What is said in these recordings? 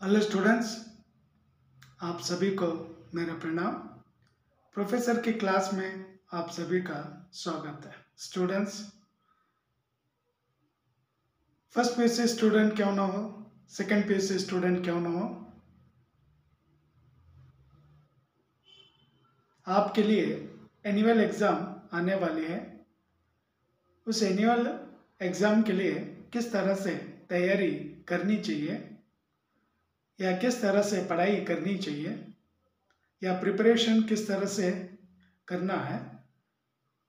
Hello students, आप सभी को मेरा प्रणाम। प्रोफेसर की क्लास में आप सभी का स्वागत है। स्टूडेंट्स, फर्स्ट पीयूसी स्टूडेंट क्यों ना हो, सेकंड पीयूसी स्टूडेंट क्यों ना हो, आपके लिए एनुअल एग्ज़ाम आने वाली है। उस एनुअल एग्ज़ाम के लिए किस तरह से तैयारी करनी चाहिए या किस तरह से पढ़ाई करनी चाहिए या प्रिपरेशन किस तरह से करना है,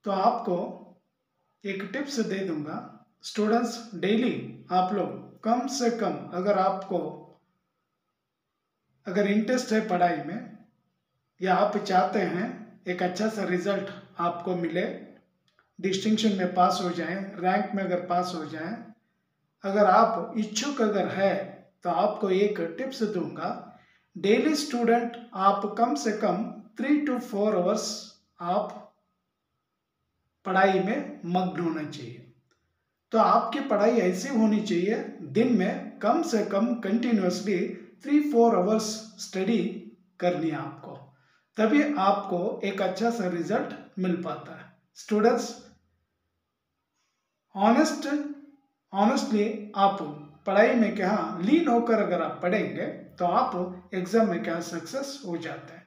तो आपको एक टिप्स दे दूंगा। स्टूडेंट्स, डेली आप लोग कम से कम अगर इंटरेस्ट है पढ़ाई में या आप चाहते हैं एक अच्छा सा रिजल्ट आपको मिले, डिस्टिंक्शन में पास हो जाएं, रैंक में अगर पास हो जाएं, अगर आप इच्छुक अगर है तो आपको एक टिप्स दूंगा। डेली स्टूडेंट आप कम से कम 3 to 4 आवर्स आप पढ़ाई में मग्न होना चाहिए। तो आपकी पढ़ाई ऐसी होनी चाहिए, दिन में कम से कम कंटिन्यूसली 3-4 आवर्स स्टडी करनी है आपको, तभी आपको एक अच्छा सा रिजल्ट मिल पाता है। स्टूडेंट्स, ऑनेस्टली आप पढ़ाई में क्या लीन होकर अगर आप पढ़ेंगे तो आप एग्जाम में क्या सक्सेस हो जाते हैं।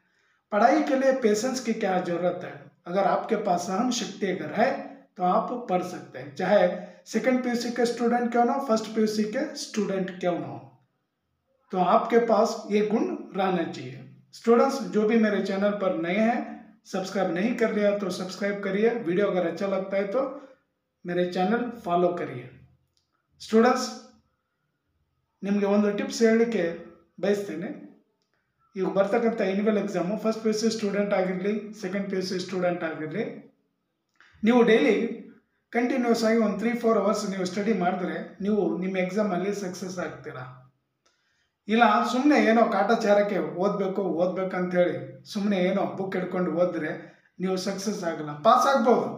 पढ़ाई के लिए पेशेंस की क्या जरूरत है, अगर आपके पास सहन शक्ति अगर है तो आप पढ़ सकते हैं, चाहे सेकंड पीयूसी के स्टूडेंट क्यों ना हो, फर्स्ट पीयूसी के स्टूडेंट क्यों ना हो, तो आपके पास ये गुण रहना चाहिए। स्टूडेंट्स, जो भी मेरे चैनल पर नए हैं, सब्सक्राइब नहीं कर लिया तो सब्सक्राइब करिए, वीडियो अगर अच्छा लगता है तो मेरे ಚಾನಲ್ ಫಾಲೋ ಕರಿಯೇ। ಸ್ಟೂಡೆಂಟ್ಸ್, ನಿಮಗೆ ಒಂದು ಟಿಪ್ಸ್ ಹೇಳಲಿಕ್ಕೆ ಬಯಸ್ತೇನೆ। ಈಗ ಬರ್ತಕ್ಕಂಥ annual exam first P U C student ಆಗಿರಲಿ, second P U C student ಆಗಿರಲಿ, ನೀವು ಡೈಲಿ ಕಂಟಿನ್ಯೂಸ್ ಆಗಿ ಒಂದು 3-4 ಅವರ್ಸ್ ನೀವು ಸ್ಟಡಿ ಮಾಡಿದ್ರೆ ನೀವು ನಿಮ್ಮ ಎಕ್ಸಾಮಲ್ಲಿ ಸಕ್ಸಸ್ ಆಗ್ತೀರಾ। ಇಲ್ಲ ಸುಮ್ಮನೆ ಏನೋ ಕಾಟಾಚಾರಕ್ಕೆ ಓದಬೇಕಂತ ಹೇಳಿ ಸುಮ್ಮನೆ ಏನೋ ಬುಕ್ ಹಿಡ್ಕೊಂಡು ಓದಿದ್ರೆ ನೀವು ಸಕ್ಸಸ್ ಆಗಲ್ಲ। ಪಾಸ್ ಆಗ್ಬೋದು,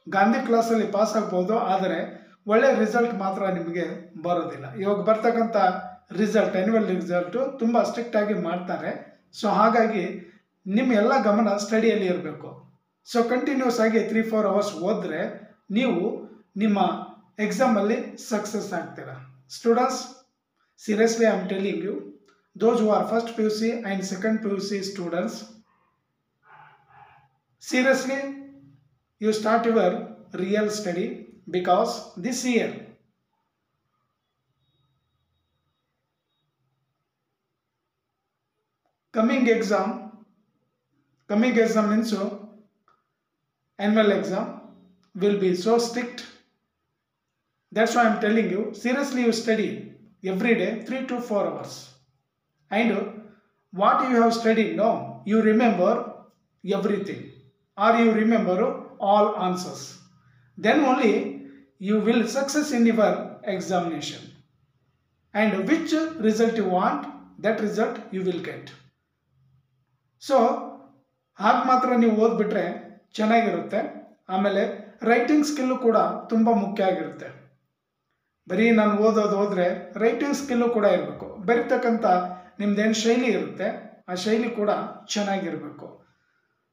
ಗಾಂಧಿ ಕ್ಲಾಸಲ್ಲಿ ಪಾಸ್ ಆಗ್ಬೋದು, ಆದರೆ ಒಳ್ಳೆ ರಿಸಲ್ಟ್ ಮಾತ್ರ ನಿಮಗೆ ಬರೋದಿಲ್ಲ। ಇವಾಗ ಬರ್ತಕ್ಕಂಥ ರಿಸಲ್ಟ್, ಆನ್ಯುವಲ್ ರಿಸಲ್ಟು ತುಂಬ ಸ್ಟ್ರಿಕ್ಟಾಗಿ ಮಾಡ್ತಾರೆ। ಸೊ ಹಾಗಾಗಿ ನಿಮ್ಮ ಎಲ್ಲ ಗಮನ ಸ್ಟಡಿಯಲ್ಲಿ ಇರಬೇಕು। ಸೊ ಕಂಟಿನ್ಯೂಸ್ ಆಗಿ 3-4 ಅವರ್ಸ್ ಓದಿದ್ರೆ ನೀವು ನಿಮ್ಮ ಎಕ್ಸಾಮಲ್ಲಿ ಸಕ್ಸಸ್ ಆಗ್ತೀರಾ। Students, seriously I am telling you, those who are first PUC and second PUC students, seriously you start your real study, because this year coming exam means annual exam will be so strict. That's why I am telling you, seriously you study every day 3 to 4 hours, and what you have studied, no, you remember everything, or you remember all answers, then only you will success in your examination, and which result you want, that result you will get. So ಹಾಗೆ ಮಾತ್ರ ನೀವು ಓದ್ಬಿಟ್ರೆ ಚೆನ್ನಾಗಿರುತ್ತೆ। ಆಮೇಲೆ writing skill ಕೂಡ ತುಂಬ ಮುಖ್ಯ ಆಗಿರುತ್ತೆ। ಬರೀ ನಾನು ಓದೋದ್ರೆ ರೈಟಿಂಗ್ ಸ್ಕಿಲ್ಲು ಕೂಡ ಇರಬೇಕು, ಬರೀತಕ್ಕಂಥ ನಿಮ್ದೇನು ಶೈಲಿ ಇರುತ್ತೆ ಆ ಶೈಲಿ ಕೂಡ ಚೆನ್ನಾಗಿರಬೇಕು।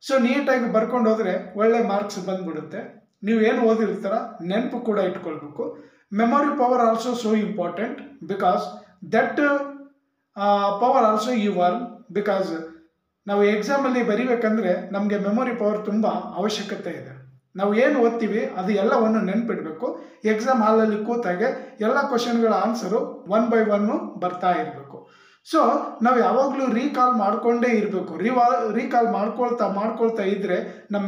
ಸೊ ನೀಟಾಗಿ ಬರ್ಕೊಂಡು ಹೋದರೆ ಒಳ್ಳೆ ಮಾರ್ಕ್ಸ್ ಬಂದ್ಬಿಡುತ್ತೆ। ನೀವು ಏನು ಓದಿರ್ತಾರ ನೆನಪು ಕೂಡ ಇಟ್ಕೊಳ್ಬೇಕು। Memory power also so important, because that power also you earn, because ನಾವು ಎಕ್ಸಾಮಲ್ಲಿ ಬರೀಬೇಕಂದ್ರೆ ನಮಗೆ ಮೆಮೊರಿ ಪವರ್ ತುಂಬ ಅವಶ್ಯಕತೆ ಇದೆ। ನಾವು ಏನು ಓದ್ತೀವಿ ಅದು ಎಲ್ಲವನ್ನು ನೆನಪಿಡಬೇಕು। ಎಕ್ಸಾಮ್ ಹಾಲಲ್ಲಿ ಕೂತಾಗೆ ಎಲ್ಲ ಕ್ವಶನ್ಗಳ ಆನ್ಸರು 1 by 1 ಬರ್ತಾ ಇರಬೇಕು। ಸೊ ನಾವು ಯಾವಾಗಲೂ ರೀಕಾಲ್ ಮಾಡಿಕೊಂಡೇ ಇರಬೇಕು। ರೀಕಾಲ್ ಮಾಡ್ಕೊಳ್ತಾ ಇದ್ದರೆ ನಮ್ಮ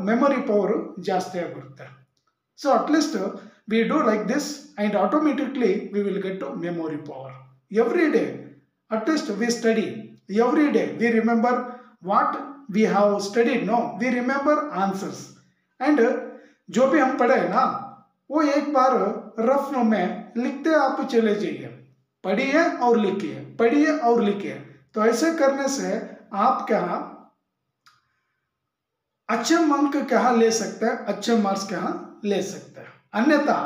ಮೆಮೊರಿ ಪವರು ಜಾಸ್ತಿ ಆಗಿರುತ್ತೆ। So at least we do like this and automatically we will get to memory power every day. At least we study every day, we remember what we have studied, no, we remember answers, and जो भी हम पढ़े ना वो एक बार rough में लिखते आप चले जाइए, पढ़िए और लिखिए, पढ़िए और लिखिए। तो ऐसे करने से आप क्या अच्छे अंक क्या ले सकते हैं, अच्छे मार्क्स क्या ले सकते हैं। अन्यथा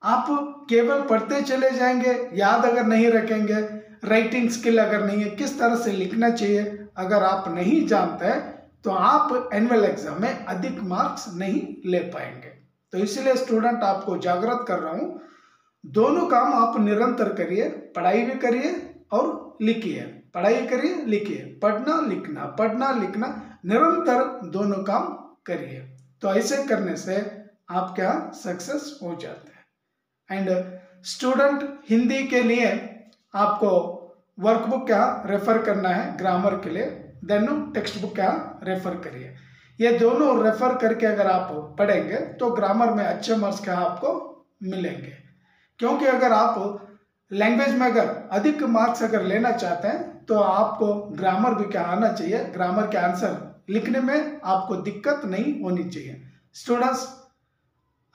आप केवल पढ़ते चले जाएंगे, याद अगर नहीं रखेंगे, राइटिंग स्किल अगर नहीं है, किस तरह से लिखना चाहिए अगर आप नहीं जानते हैं तो आप एनुअल एग्जाम में अधिक मार्क्स नहीं ले पाएंगे। तो इसलिए स्टूडेंट आपको जागृत कर रहा हूं, दोनों काम आप निरंतर करिए, पढ़ाई भी करिए और लिखिए, पढ़ाई करिए लिखिए, पढ़ना लिखना निरंतर दोनों काम करिए। तो ऐसे करने से आप क्या सक्सेस हो जाते हैं। एंड स्टूडेंट हिंदी के लिए आपको वर्कबुक क्या रेफर करना है ग्रामर के लिए, देन टेक्स्ट बुक क्या रेफर करिए। ये दोनों रेफर करके अगर आप पढ़ेंगे तो ग्रामर में अच्छे मार्क्स क्या आपको मिलेंगे। क्योंकि अगर आप लैंग्वेज में अगर अधिक मार्क्स अगर लेना चाहते हैं तो आपको ग्रामर भी क्या आना चाहिए, ग्रामर के आंसर लिखने में आपको दिक्कत नहीं होनी चाहिए। स्टूडेंट्स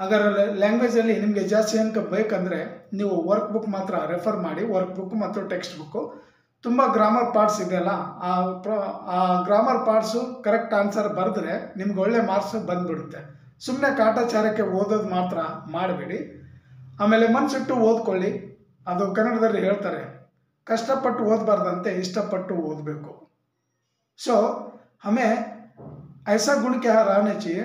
अगर ಲ್ಯಾಂಗ್ವೇಜ್ ಅಲ್ಲಿ ನಿಮಗೆ ಜಾಸ್ತಿ ಅಂಕ ಬೇಕಂದ್ರೆ ನೀವು ವರ್ಕ್ ಬುಕ್ ಮಾತ್ರ ರೆಫರ್ ಮಾಡಿ, ವರ್ಕ್ ಬುಕ್ ಮತ್ತು ಟೆಕ್ಸ್ಟ್ ಬುಕ್ ತುಂಬಾ ಗ್ರಾಮರ್ ಪಾರ್ಟ್ಸ್ ಇದೆಯಲ್ಲ, ಆ ಗ್ರಾಮರ್ ಪಾರ್ಟ್ಸ್ ಕರೆಕ್ಟ್ ಆನ್ಸರ್ ಬರೆದ್ರೆ ನಿಮ್ಗೆ ಒಳ್ಳೆ ಮಾರ್ಕ್ಸ್ ಬಂದ್ಬಿಡುತ್ತೆ। ಸುಮ್ಮನೆ ಕಾಟಾಚಾರಕ್ಕೆ ಓದೋದು ಮಾತ್ರ ಮಾಡಬೇಡಿ, ಆಮೇಲೆ ಮನಸ್ಸಿಟ್ಟು ಓದ್ಕೊಳ್ಳಿ। ಅದು ಕನ್ನಡದಲ್ಲಿ ಹೇಳ್ತಾರೆ, ಕಷ್ಟಪಟ್ಟು ಓದಬಾರ್ದಂತೆ ಇಷ್ಟಪಟ್ಟು ಓದಬೇಕು। सो हमें ऐसा गुण क्या रहना चाहिए,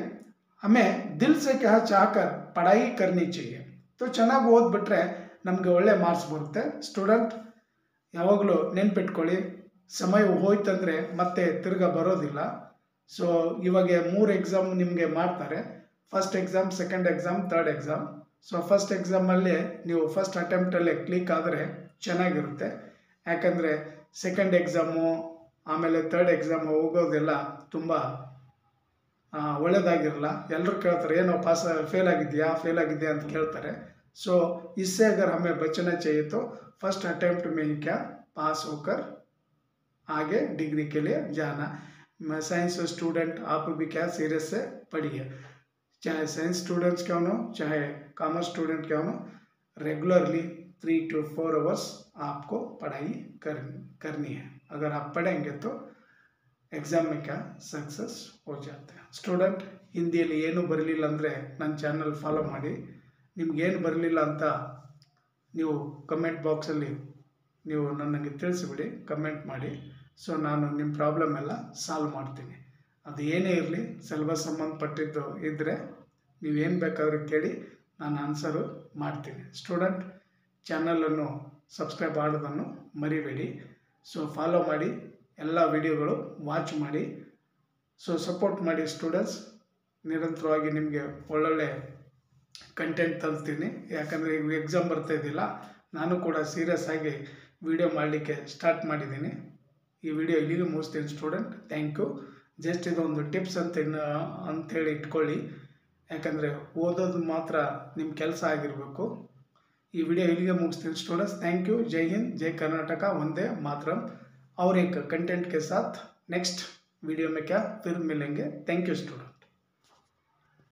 हमें दिल से क्या चाहकर पढ़ाई करनी चाहिए। तो ಚೆನ್ನಾಗಿ ಓದ್ಬಿಟ್ರೆ ನಮಗೆ ಒಳ್ಳೆ ಮಾರ್ಕ್ಸ್ ಬರುತ್ತೆ। ಸ್ಟೂಡೆಂಟ್ ಯಾವಾಗಲೂ ನೆನಪಿಟ್ಕೊಳ್ಳಿ, ಸಮಯ ಹೋಯ್ತಂದ್ರೆ ಮತ್ತೆ ತಿರ್ಗಾ ಬರೋದಿಲ್ಲ। ಸೊ ಇವಾಗ 3 ಎಕ್ಸಾಮ್ ನಿಮಗೆ ಮಾಡ್ತಾರೆ, first exam, second exam, third exam. So first ಎಕ್ಸಾಮಲ್ಲಿ ನೀವು ಫಸ್ಟ್ ಅಟೆಂಪ್ಟಲ್ಲೇ ಕ್ಲಿಕ್ ಆದರೆ ಚೆನ್ನಾಗಿರುತ್ತೆ, ಯಾಕಂದರೆ ಸೆಕೆಂಡ್ ಎಕ್ಸಾಮು ಆಮೇಲೆ ಥರ್ಡ್ ಎಕ್ಸಾಮ್ ಹೋಗೋದೆಲ್ಲ ತುಂಬ ಒಳ್ಳೆಯದಾಗಿರಲ್ಲ। ಎಲ್ಲರೂ ಕೇಳ್ತಾರೆ ಏನೋ फेल ಆಗಿದೆಯಾ ಅಂತ ಕೇಳ್ತಾರೆ। सो इससे अगर हमें बचना चाहिए तो फर्स्ट अटेम्प्ट में ही क्या पास होकर आगे डिग्री के लिए जाना। मैं साइंस स्टूडेंट, आप भी क्या सीरियस से पढ़िए, चाहे साइंस स्टूडेंट्स क्यों हो चाहे कॉमर्स स्टूडेंट क्यों हो, रेगुलरली 3 to 4 आवर्स आपको पढ़ाई करनी है। अगर आप पढ़ेंगे तो एग्जाम में क्या सक्सेस हो जाते हैं। स्टूडेंट हिंदिಯಲ್ಲಿ ಏನು ಬರಲಿಲ್ಲ ಅಂದರೆ ನನ್ನ ಚಾನಲ್ ಫಾಲೋ ಮಾಡಿ, ನಿಮ್ಗೆ ಏನು ಬರಲಿಲ್ಲ ಅಂತ ನೀವು ಕಮೆಂಟ್ ಬಾಕ್ಸಲ್ಲಿ ನೀವು ನನಗೆ ತಿಳಿಸಿಬಿಡಿ, ಕಮೆಂಟ್ ಮಾಡಿ। ಸೊ ನಾನು ನಿಮ್ಮ ಪ್ರಾಬ್ಲಮ್ ಎಲ್ಲ ಸಾಲ್ವ್ ಮಾಡ್ತೀನಿ, ಅದು ಏನೇ ಇರಲಿ ಸಿಲೆಬಸ್ ಸಂಬಂಧಪಟ್ಟಿದ್ದು ಇದ್ದರೆ ನೀವೇನು ಬೇಕಾದರೂ ಕೇಳಿ ನಾನು ಆನ್ಸರು ಮಾಡ್ತೀನಿ। ಸ್ಟೂಡೆಂಟ್ ಚಾನಲನ್ನು ಸಬ್ಸ್ಕ್ರೈಬ್ ಮಾಡೋದನ್ನು ಮರಿಬೇಡಿ। ಸೊ ಫಾಲೋ ಮಾಡಿ, ಎಲ್ಲ ವಿಡಿಯೋಗಳು ವಾಚ್ ಮಾಡಿ, ಸೊ ಸಪೋರ್ಟ್ ಮಾಡಿ ಸ್ಟೂಡೆಂಟ್ಸ್। ನಿರಂತರವಾಗಿ ನಿಮಗೆ ಒಳ್ಳೊಳ್ಳೆ ಕಂಟೆಂಟ್ ತರ್ತೀನಿ, ಯಾಕಂದರೆ ಈಗ ಎಕ್ಸಾಮ್ ಬರ್ತಾ ಇದ್ದಿಲ್ಲ, ನಾನು ಕೂಡ ಸೀರಿಯಸ್ ಆಗಿ ವಿಡಿಯೋ ಮಾಡಲಿಕ್ಕೆ ಸ್ಟಾರ್ಟ್ ಮಾಡಿದ್ದೀನಿ। ಈ ವಿಡಿಯೋ ಇಲ್ಲಿಗೆ ಮುಗಿಸ್ತೀನಿ ಸ್ಟೂಡೆಂಟ್, ಥ್ಯಾಂಕ್ ಯು। ಜಸ್ಟ್ ಇದೊಂದು ಟಿಪ್ಸ್ ಅಂಥೇಳಿ ಇಟ್ಕೊಳ್ಳಿ, ಯಾಕಂದರೆ ಓದೋದು ಮಾತ್ರ ನಿಮ್ಮ ಕೆಲಸ ಆಗಿರಬೇಕು। ಈ ವಿಡಿಯೋ ಇಲ್ಲಿಗೆ ಮುಗಿಸ್ತೀನಿ स्टूडेंट्स, थैंक यू। जय हिंद, जय कर्नाटक, वंदे मातरम। और एक कंटेंट के साथ नेक्स्ट वीडियो में क्या फिर मिलेंगे। Thank you student.